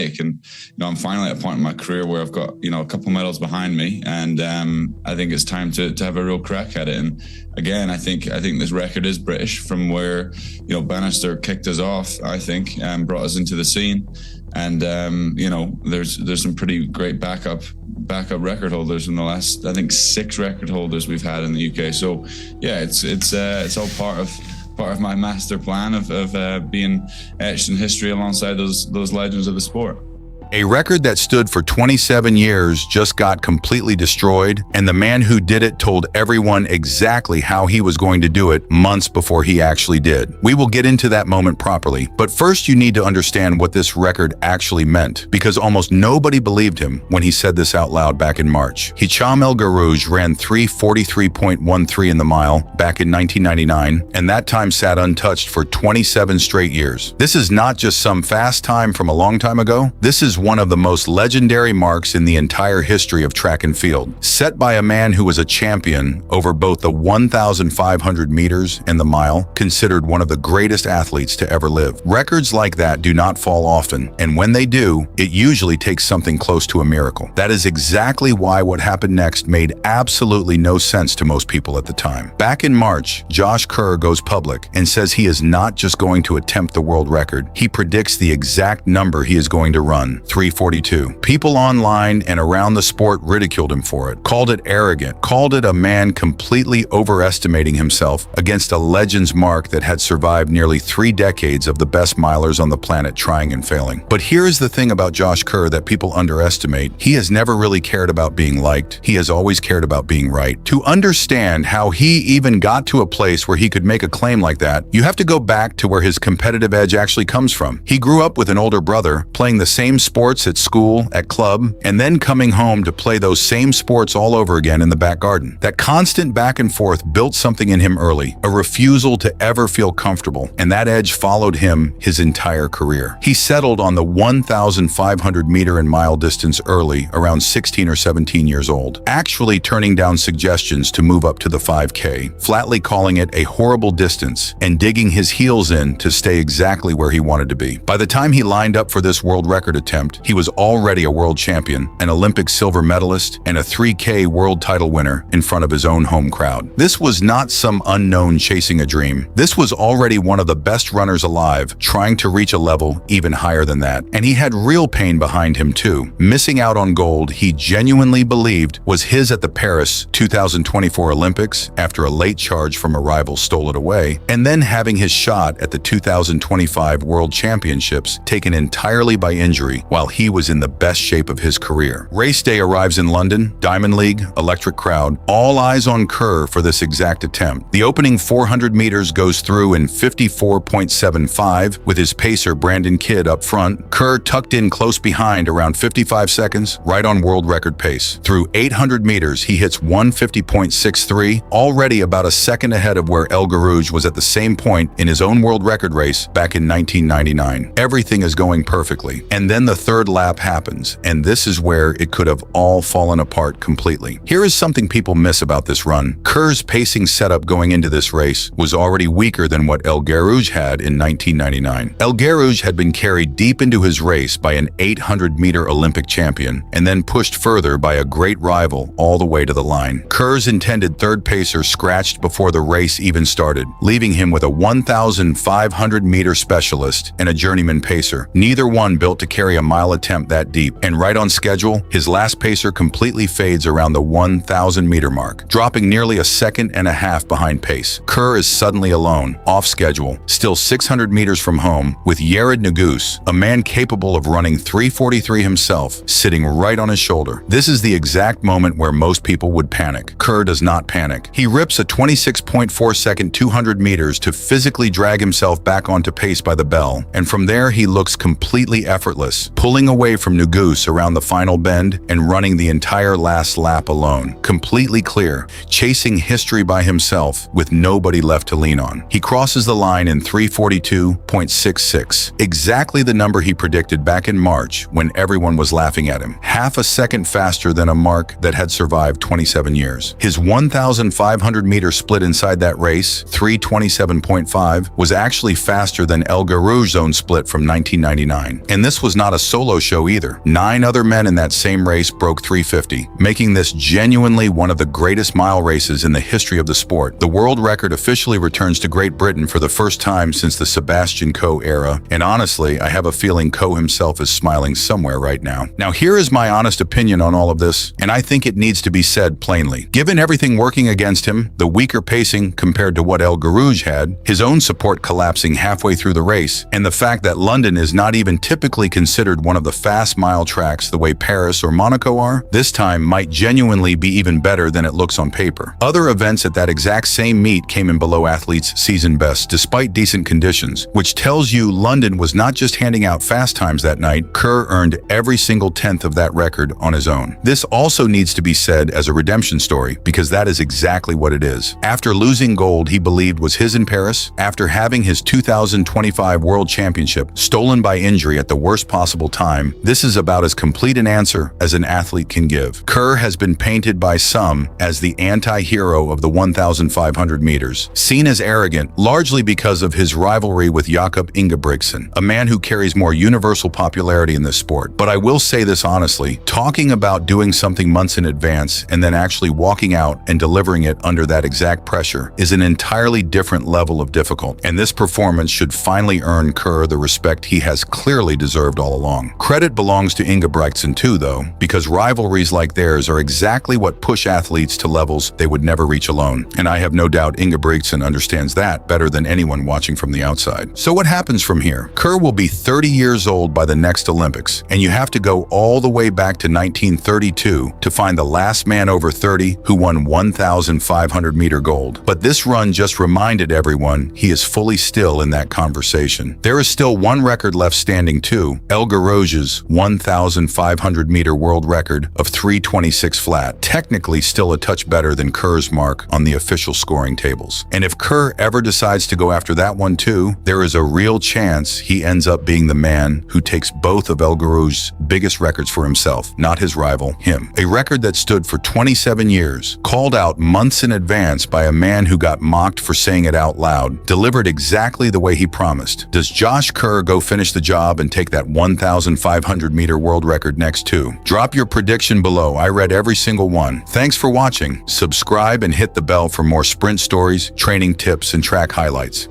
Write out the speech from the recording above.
And I'm finally at a point in my career where I've got a couple medals behind me, and I think it's time to have a real crack at it. And again, I think this record is British, from where Bannister kicked us off. I think brought us into the scene, and there's some pretty great backup record holders in the last, I think, 6 record holders we've had in the UK. So yeah, it's all part of my master plan of being etched in history alongside those legends of the sport. A record that stood for 27 years just got completely destroyed, and the man who did it told everyone exactly how he was going to do it months before he actually did. We will get into that moment properly, but first you need to understand what this record actually meant, because almost nobody believed him when he said this out loud back in March. Hicham El Guerrouj ran 3:43.13 in the mile back in 1999, and that time sat untouched for 27 straight years. This is not just some fast time from a long time ago. This is one of the most legendary marks in the entire history of track and field, set by a man who was a champion over both the 1,500 meters and the mile, considered one of the greatest athletes to ever live. Records like that do not fall often, and when they do, it usually takes something close to a miracle. That is exactly why what happened next made absolutely no sense to most people at the time. Back in March, Josh Kerr goes public and says he is not just going to attempt the world record, he predicts the exact number he is going to run, 3:42. People online and around the sport ridiculed him for it, called it arrogant, called it a man completely overestimating himself against a legend's mark that had survived nearly 3 decades of the best milers on the planet trying and failing. But here is the thing about Josh Kerr that people underestimate. He has never really cared about being liked. He has always cared about being right. To understand how he even got to a place where he could make a claim like that, you have to go back to where his competitive edge actually comes from. He grew up with an older brother, playing the same sports at school, at club, and then coming home to play those same sports all over again in the back garden. That constant back and forth built something in him early, a refusal to ever feel comfortable, and that edge followed him his entire career. He settled on the 1,500 meter and mile distance early, around 16 or 17 years old, actually turning down suggestions to move up to the 5K, flatly calling it a horrible distance, and digging his heels in to stay exactly where he wanted to be. By the time he lined up for this world record attempt, he was already a world champion, an Olympic silver medalist, and a 3K world title winner in front of his own home crowd. This was not some unknown chasing a dream. This was already one of the best runners alive, trying to reach a level even higher than that. And he had real pain behind him too, missing out on gold he genuinely believed was his at the Paris 2024 Olympics after a late charge from a rival stole it away, and then having his shot at the 2025 World Championships taken entirely by injury while he was in the best shape of his career. Race day arrives in London, Diamond League, electric crowd, all eyes on Kerr for this exact attempt. The opening 400 meters goes through in 54.75 with his pacer Brandon Kidd up front, Kerr tucked in close behind around 55 seconds, right on world record pace. Through 800 meters, he hits 150.63, already about a second ahead of where El Guerrouj was at the same point in his own world record race back in 1999. Everything is going perfectly, and then the third lap happens, and this is where it could have all fallen apart completely. Here is something people miss about this run. Kerr's pacing setup going into this race was already weaker than what El Guerrouj had in 1999. El Guerrouj had been carried deep into his race by an 800-meter Olympic champion, and then pushed further by a great rival all the way to the line. Kerr's intended third pacer scratched before the race even started, leaving him with a 1,500-meter specialist and a journeyman pacer, neither one built to carry a mile attempt that deep. And right on schedule, his last pacer completely fades around the 1,000-meter mark, dropping nearly a second and a half behind pace. Kerr is suddenly alone, off schedule, still 600 meters from home, with Yared Nuguse, a man capable of running 3:43 himself, sitting right on his shoulder. This is the exact moment where most people would panic. Kerr does not panic. He rips a 26.4-second 200 meters to physically drag himself back onto pace by the bell, and from there he looks completely effortless, pulling away from Nuguse around the final bend and running the entire last lap alone, completely clear, chasing history by himself with nobody left to lean on. He crosses the line in 3:42.66, exactly the number he predicted back in March when everyone was laughing at him, half a second faster than a mark that had survived 27 years. His 1,500-meter split inside that race, 3:27.5, was actually faster than El Guerrouj's own split from 1999. And this was not a solo show either. 9 other men in that same race broke 350, making this genuinely one of the greatest mile races in the history of the sport. The world record officially returns to Great Britain for the first time since the Sebastian Coe era, and honestly, I have a feeling Coe himself is smiling somewhere right now. Now, here is my honest opinion on all of this, and I think it needs to be said plainly. Given everything working against him, the weaker pacing compared to what El Garouge had, his own support collapsing halfway through the race, and the fact that London is not even typically considered one of the fast mile tracks the way Paris or Monaco are, this time might genuinely be even better than it looks on paper. Other events at that exact same meet came in below athletes' season best despite decent conditions, which tells you London was not just handing out fast times that night. Kerr earned every single tenth of that record on his own. This also needs to be said as a redemption story, because that is exactly what it is. After losing gold he believed was his in Paris, after having his 2025 World Championship stolen by injury at the worst possible time, this is about as complete an answer as an athlete can give. Kerr has been painted by some as the anti-hero of the 1,500 meters, seen as arrogant largely because of his rivalry with Jakob Ingebrigtsen, a man who carries more universal popularity in this sport. But I will say this honestly, talking about doing something months in advance and then actually walking out and delivering it under that exact pressure is an entirely different level of difficult, and this performance should finally earn Kerr the respect he has clearly deserved all along. Credit belongs to Ingebrigtsen too, though, because rivalries like theirs are exactly what push athletes to levels they would never reach alone, and I have no doubt Ingebrigtsen understands that better than anyone watching from the outside. So what happens from here? Kerr will be 30 years old by the next Olympics, and you have to go all the way back to 1932 to find the last man over 30 who won 1,500 meter gold. But this run just reminded everyone he is fully still in that conversation. There is still one record left standing too, El Garouge's 1,500 meter world record of 3:26 flat, technically still a touch better than Kerr's mark on the official scoring tables. And if Kerr ever decides to go after that one too, there is a real chance he ends up being the man who takes both of El Garouge's biggest records for himself, not his rival, him. A record that stood for 27 years, called out months in advance by a man who got mocked for saying it out loud, delivered exactly the way he promised. Does Josh Kerr go finish the job and take that 1,500 meter world record next too? Drop your prediction below. I read every single one. Thanks for watching. Subscribe and hit the bell for more sprint stories, training tips, and track highlights.